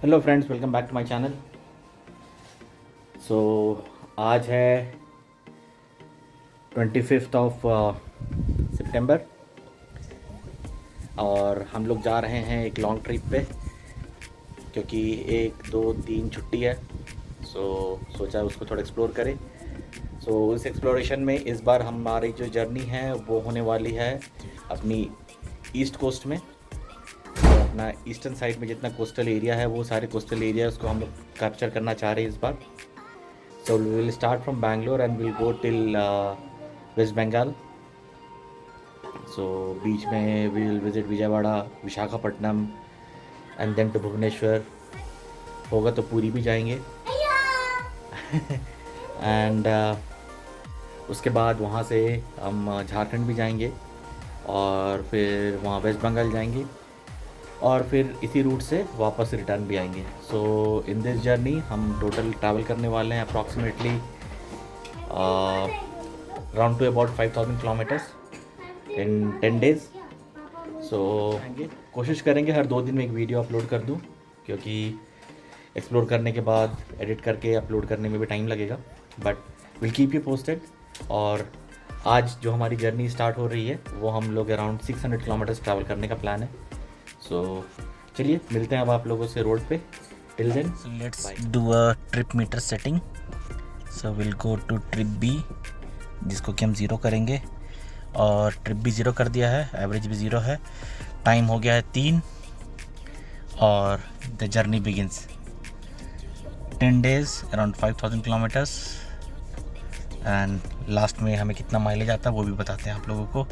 Hello friends, welcome back to my channel. So आज है 25 of सितंबर और हम लोग जा रहे हैं एक लॉन्ग ट्रिप पे क्योंकि 1 2 3 छुट्टी है। सोचा उसको थोड़ा एक्सप्लोर करें। इस एक्सप्लोरेशन में इस बार हमारी जो जर्नी है वो होने वाली है अपनी ईस्ट कोस्ट में। अपना ईस्टर्न साइड में जितना कोस्टल एरिया है वो सारे कोस्टल एरिया उसको हम लोग कैप्चर करना चाह रहे हैं इस बार। So we will start from Bangalore and we'll go till West Bengal. So बीच में we will visit Vijayawada, Visakhapatnam and then to Bhubaneswar. होगा तो पूरी भी जाएंगे एंड उसके बाद वहाँ से हम झारखंड भी जाएंगे और फिर वहाँ वेस्ट बंगाल जाएंगे और फिर इसी रूट से वापस रिटर्न भी आएंगे। सो इन दिस जर्नी हम टोटल ट्रैवल करने वाले हैं approximately round to about 5000 kilometres in 10 days. So कोशिश करेंगे हर 2 दिन में एक वीडियो अपलोड कर दूं क्योंकि एक्सप्लोर करने के बाद एडिट करके अपलोड करने में भी टाइम लगेगा, but will keep you posted. और आज जो हमारी जर्नी स्टार्ट हो रही है वो हम लोग अराउंड 600 किलोमीटर्स ट्रैवल करने का प्लान है। चलिए मिलते हैं अब आप लोगों से रोड पे। Till then let's do a trip meter setting. So will go to trip B जिसको कि हम 0 करेंगे और ट्रिप भी 0 कर दिया है, एवरेज भी 0 है। टाइम हो गया है 3 और the journey begins 10 days around 5000 kilometres and last में हमें कितना माइलेज आता है वो भी बताते हैं आप लोगों को।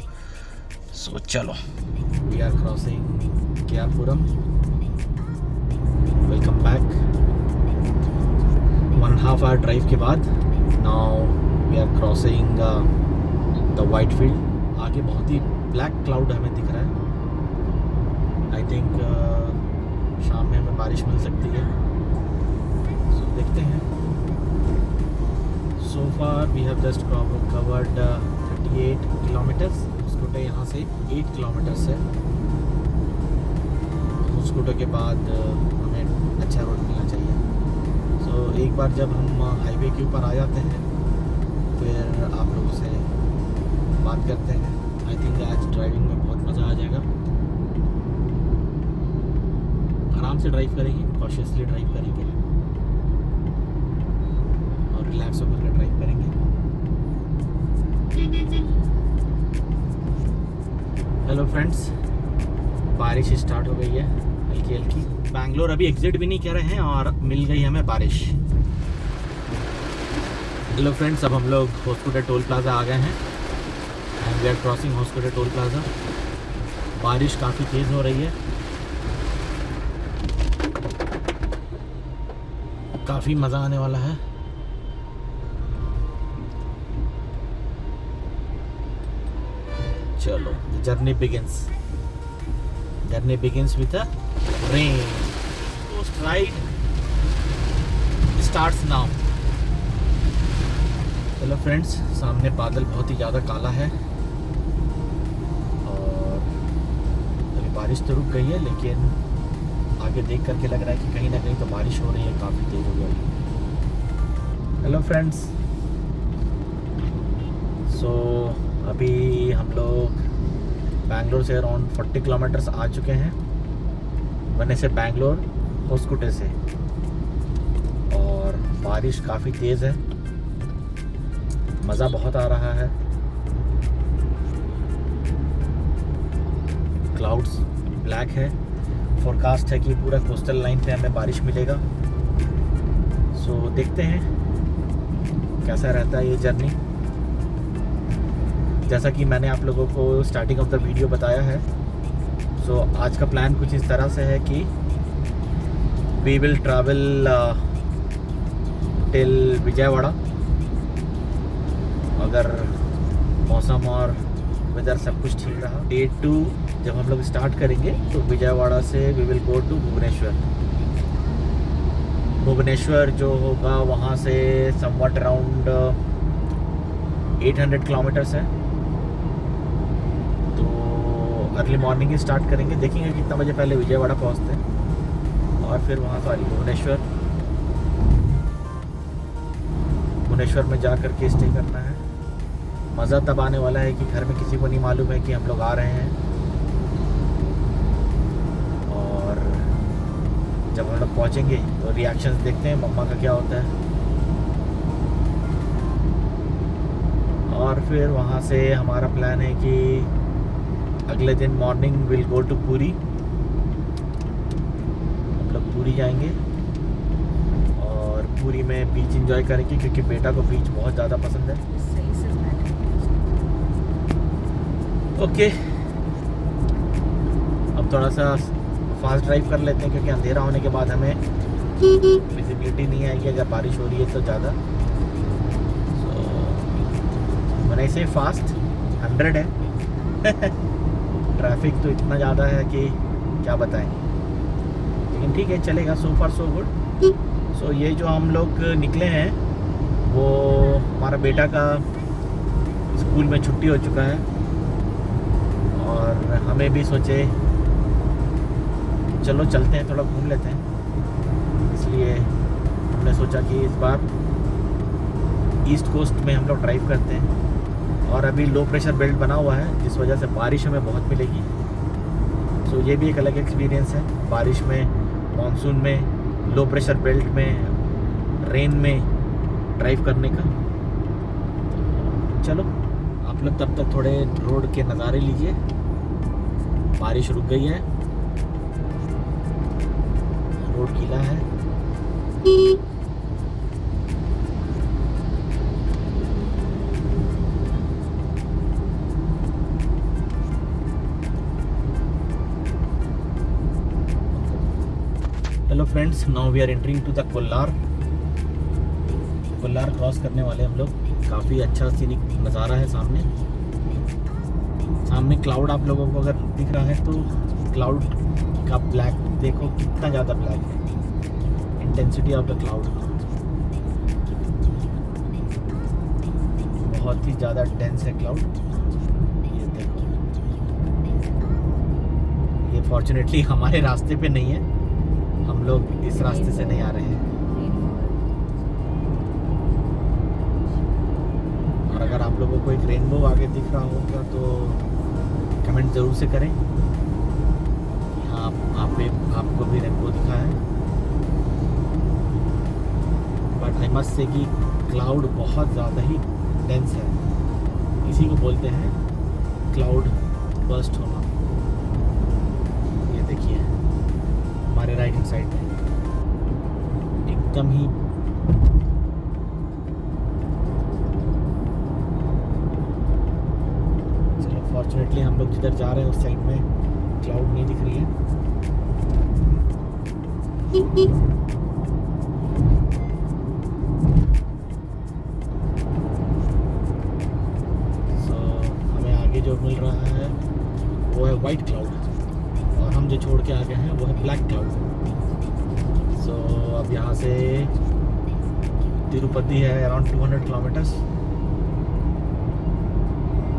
सो चलो, we are crossing KRPuram. Welcome back 1.5 hour drive के बाद now we are crossing the Whitefield. आगे बहुत ही ब्लैक क्लाउड हमें दिख रहा है। आई थिंक शाम में हमें बारिश मिल सकती है। सो देखते हैं। So far we have just covered 38 kilometres. Scooter यहाँ से 8 किलोमीटर्स है। स्कूटर के बाद हमें अच्छा रोड मिलना चाहिए। सो एक बार जब हम हाईवे के ऊपर आ जाते हैं फिर आप लोगों से बात करते हैं। आई थिंक आज ड्राइविंग में बहुत मज़ा आ जाएगा। आराम से ड्राइव करेंगे, कॉशियसली ड्राइव करेंगे और रिलैक्स होकर ड्राइव करेंगे। हेलो फ्रेंड्स, बारिश स्टार्ट हो गई है हल्की हल्की। बैंगलोर अभी एग्जिट भी नहीं कर रहे हैं और मिल गई हमें बारिश। हेलो फ्रेंड्स, अब हम लोग होस्कोटे टोल प्लाज़ा आ गए हैं and we are crossing Hoskote toll plaza. बारिश काफ़ी तेज़ हो रही है, काफ़ी मज़ा आने वाला है। चलो, journey begins with a rain. Coast ride starts now. चलो फ्रेंड्स, सामने बादल बहुत ही ज़्यादा काला है और अभी बारिश तो रुक गई है लेकिन आगे देख करके लग रहा है कि कहीं ना कहीं तो बारिश हो रही है, काफ़ी तेज़ हो गई। हेलो फ्रेंड्स, सो अभी हम लोग बैंगलोर से अराउंड 40 किलोमीटर्स आ चुके हैं, वने से बैंगलोर होस्कोटे से। और बारिश काफ़ी तेज़ है, मज़ा बहुत आ रहा है। क्लाउड्स ब्लैक है, फोरकास्ट है कि पूरा कोस्टल लाइन पे हमें बारिश मिलेगा। सो देखते हैं कैसा रहता है ये जर्नी। जैसा कि मैंने आप लोगों को स्टार्टिंग ऑफ द वीडियो बताया है, सो आज का प्लान कुछ इस तरह से है कि we will travel till Vijayawada. अगर मौसम और वेदर सब कुछ ठीक रहा, डे 2 जब हम लोग स्टार्ट करेंगे तो विजयवाड़ा से we will go to Bhubaneswar. Bhubaneswar जो होगा वहाँ से समवट अराउंड 800 किलोमीटर्स है। अर्ली मॉर्निंग ही स्टार्ट करेंगे, देखेंगे कितना बजे पहले विजयवाड़ा पहुंचते हैं और फिर वहाँ सॉरी भुवनेश्वर में जा कर के स्टे करना है। मज़ा तब आने वाला है कि घर में किसी को नहीं मालूम है कि हम लोग आ रहे हैं, और जब हम लोग पहुँचेंगे तो रिएक्शंस देखते हैं मम्मा का क्या होता है। और फिर वहाँ से हमारा प्लान है कि अगले दिन morning will go to Puri. हम लोग पुरी जाएंगे और पुरी में बीच एंजॉय करेंगे क्योंकि बेटा को बीच बहुत ज़्यादा पसंद है। ओके, अब थोड़ा सा फास्ट ड्राइव कर लेते हैं क्योंकि अंधेरा होने के बाद हमें विजिबिलिटी नहीं आएगी अगर बारिश हो रही है तो ज़्यादा। मैंने ऐसे फास्ट 100 है ट्रैफिक तो इतना ज़्यादा है कि क्या बताएं, लेकिन ठीक है चलेगा। सो फार सो गुड। सो ये जो हम लोग निकले हैं वो हमारा बेटा का स्कूल में छुट्टी हो चुका है और हमें भी सोचे चलो चलते हैं, थोड़ा घूम लेते हैं। इसलिए हमने सोचा कि इस बार ईस्ट कोस्ट में हम लोग ड्राइव करते हैं। और अभी लो प्रेशर बेल्ट बना हुआ है जिस वजह से बारिश हमें बहुत मिलेगी। सो ये भी एक अलग एक्सपीरियंस है, बारिश में, मानसून में, लो प्रेशर बेल्ट में, रेन में ड्राइव करने का। चलो आप लोग तब तक थोड़े रोड के नज़ारे लीजिए। बारिश रुक गई है, रोड गीला है। Hello friends, now we are entering to the Kolar cross करने वाले हम लोग। काफ़ी अच्छा सीनिक नज़ारा है सामने क्लाउड आप लोगों को अगर दिख रहा है तो क्लाउड का ब्लैक देखो कितना ज़्यादा ब्लैक है, इंटेंसिटी ऑफ द क्लाउड बहुत ही ज़्यादा डेंस है क्लाउड। ये देखो, ये फॉर्चुनेटली हमारे रास्ते पे नहीं है, हम लोग इस रास्ते से नहीं आ रहे हैं। और अगर आप लोगों को एक रेनबो आगे दिख रहा होगा तो कमेंट ज़रूर से करें कि हाँ आपको भी रेनबो दिखा है। बट आई मस्ट से कि क्लाउड बहुत ज़्यादा ही डेंस है, इसी को बोलते हैं क्लाउड बर्स्ट होना। ये देखिए हमारे राइट हैंड साइड में एकदम ही चलो, फॉर्चुनेटली हम लोग जिधर जा रहे हैं उस साइड में क्लाउड नहीं दिख रही है। सो हमें आगे जो मिल रहा है वो है वाइट क्लाउड और हम जो छोड़ के आ गए हैं वो है ब्लैक क्लाउड। सो अब यहाँ से तिरुपति है अराउंड 200 किलोमीटर्स,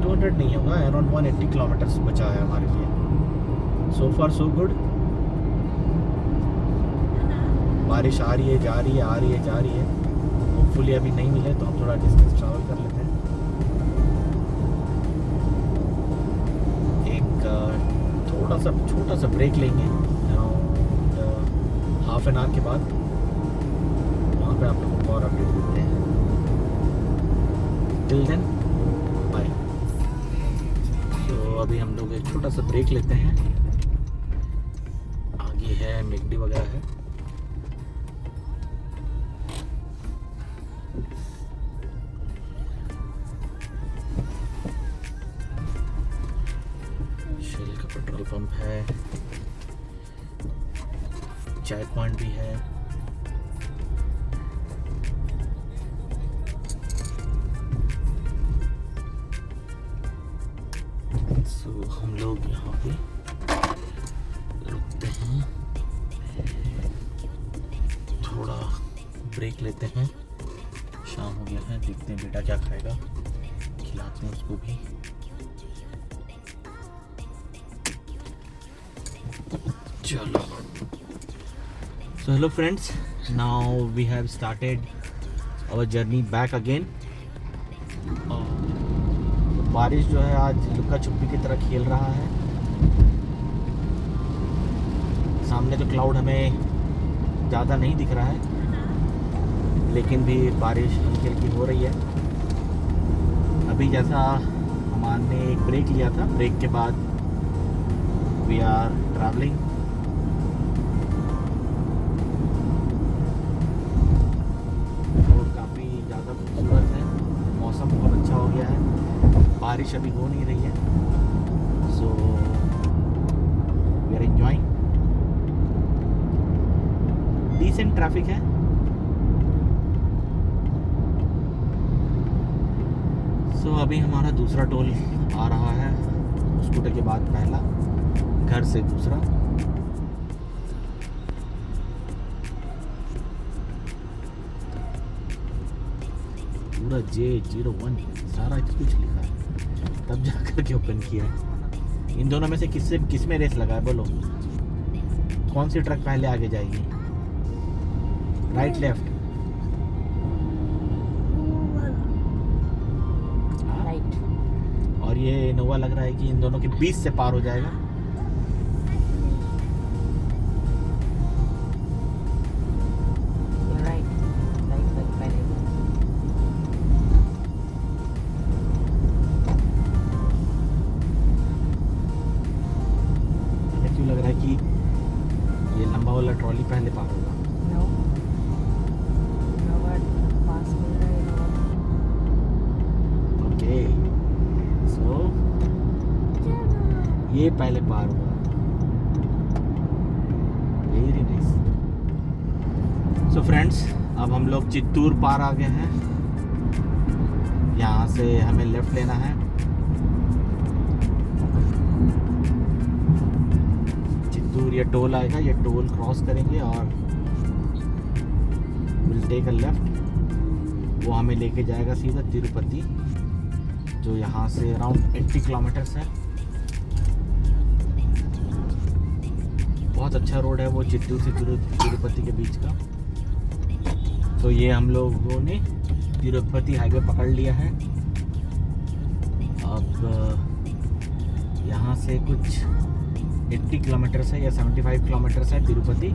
200 नहीं होगा, अराउंड 180 किलोमीटर्स बचा है हमारे लिए। सो फार सो गुड। बारिश आ रही है, जा रही है, आ रही है, जा रही है। होपफुली अभी नहीं मिले तो हम थोड़ा डिस्टेंस ट्रैवल कर लेते हैं। थोड़ा सा छोटा सा ब्रेक लेंगे अराउंड हाफ एन आवर के बाद, वहाँ पे आप लोगों को और अपडेट देते हैं। Till then bye. तो अभी हम लोग एक छोटा सा ब्रेक लेते हैं, आगे है मैकडी वगैरह है। पेट्रोल पंप है, चाय पॉइंट भी है। सो हम लोग यहाँ पे रुकते हैं, थोड़ा ब्रेक लेते हैं। शाम हो गया है, देखते हैं बेटा क्या खाएगा, खिलाते हैं उसको भी। चलो So hello friends, now we have started our journey back again. बारिश जो है आज लुका छुपी की तरह खेल रहा है. सामने तो क्लाउड हमें ज़्यादा नहीं दिख रहा है, लेकिन भी बारिश हल्की हल्की हो रही है. अभी जैसा हमने एक ब्रेक लिया था, ब्रेक के बाद वी आर ट्रैवलिंग. मौसम बहुत अच्छा हो गया है, बारिश अभी हो नहीं रही है. So we are enjoying. Decent traffic है. सो अभी हमारा दूसरा टोल आ रहा है. स्कूटर के बाद पहला, घर से दूसरा. पूरा J01 सारा कुछ लिखा है, तब जा कर के ओपन किया है. इन दोनों में से किस में रेस लगा है बोलो? कौन सी ट्रक पहले आगे जाएगी? Right left? राइट. और ये इनोवा लग रहा है कि इन दोनों के बीच से पार हो जाएगा. लग रहा है कि ये लंबा वाला ट्रॉली पहले पार होगा. ओके, सो ये पहले पार हुआ. Very nice. सो फ्रेंड्स, अब हम लोग चित्तूर पार आ गए हैं. यहाँ से हमें लेफ्ट लेना है. ये टोल आएगा, ये टोल क्रॉस करेंगे और विल टेक अ लेफ्ट. वो हमें लेके जाएगा सीधा तिरुपति, जो यहाँ से अराउंड 80 किलोमीटर्स है. बहुत अच्छा रोड है वो, चित्तूर से तिरुपति के बीच का. तो ये हम लोगों ने तिरुपति हाईवे पकड़ लिया है. अब यहाँ से कुछ 80 किलोमीटर्स है या 75 किलोमीटर्स है तिरुपति.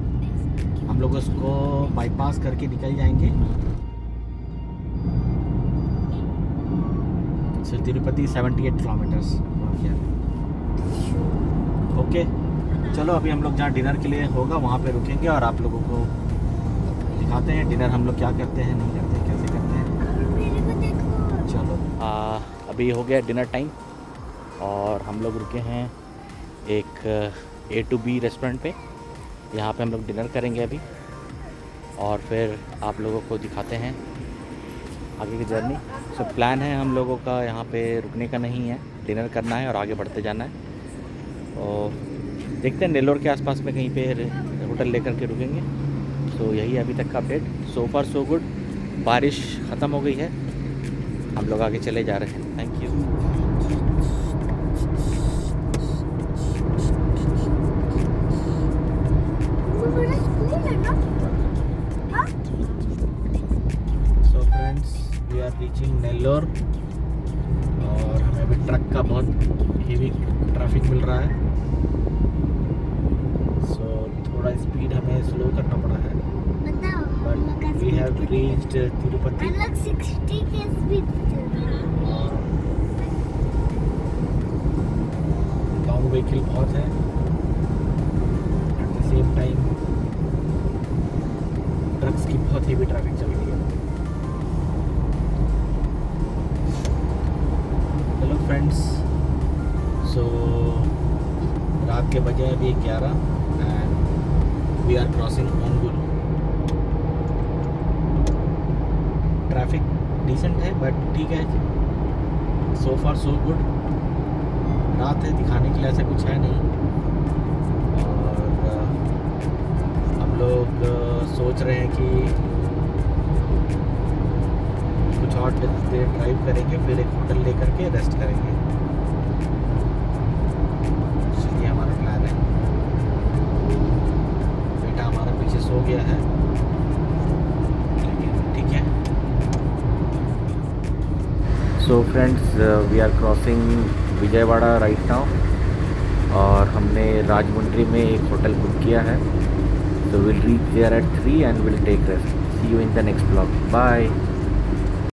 हम लोग उसको बाईपास करके निकल जाएंगे. सो तिरुपति 78 किलोमीटर्स. ओके, चलो अभी हम लोग जहाँ डिनर के लिए होगा वहाँ पे रुकेंगे और आप लोगों को दिखाते हैं डिनर हम लोग क्या करते हैं, नहीं करते, कैसे करते हैं. चलो अभी हो गया डिनर टाइम और हम लोग रुके हैं एक A2B रेस्टोरेंट पे. यहाँ पे हम लोग डिनर करेंगे अभी और फिर आप लोगों को दिखाते हैं आगे की जर्नी. सो प्लान है हम लोगों का यहाँ पे रुकने का नहीं है, डिनर करना है और आगे बढ़ते जाना है. और देखते हैं नेल्लोर के आसपास में कहीं पे होटल लेकर के रुकेंगे. सो यही है अभी तक का अपडेट. सो फार सो गुड. बारिश ख़त्म हो गई है, हम लोग आगे चले जा रहे हैं. Thank you. So friends, we are reaching Nellore और हमें अभी ट्रक का बहुत हेवी ट्रैफिक मिल रहा है. सो थोड़ा स्पीड हमें स्लो करना पड़ा है. But we have reached Tirupati. Long vehicle बहुत है. At the same time trucks की बहुत हेवी ट्रैफिक चल रही है. हेलो फ्रेंड्स, सो रात के बजे अभी 11 and we are crossing Ongole. Traffic decent है बट ठीक है. So far so good. रात है, दिखाने के लिए ऐसा कुछ है नहीं. और हम लोग सोच रहे हैं कि कुछ और देर ड्राइव करेंगे, फिर एक होटल लेकर के रेस्ट करेंगे. ये हमारा प्लान है. बेटा हमारा पीछे सो गया है, लेकिन ठीक है। So friends, we are crossing Vijayawada right now, और हमने राजमुंड्री में एक होटल बुक किया है। So we'll reach there at 3 and we'll take rest. See you in the next vlog. Bye.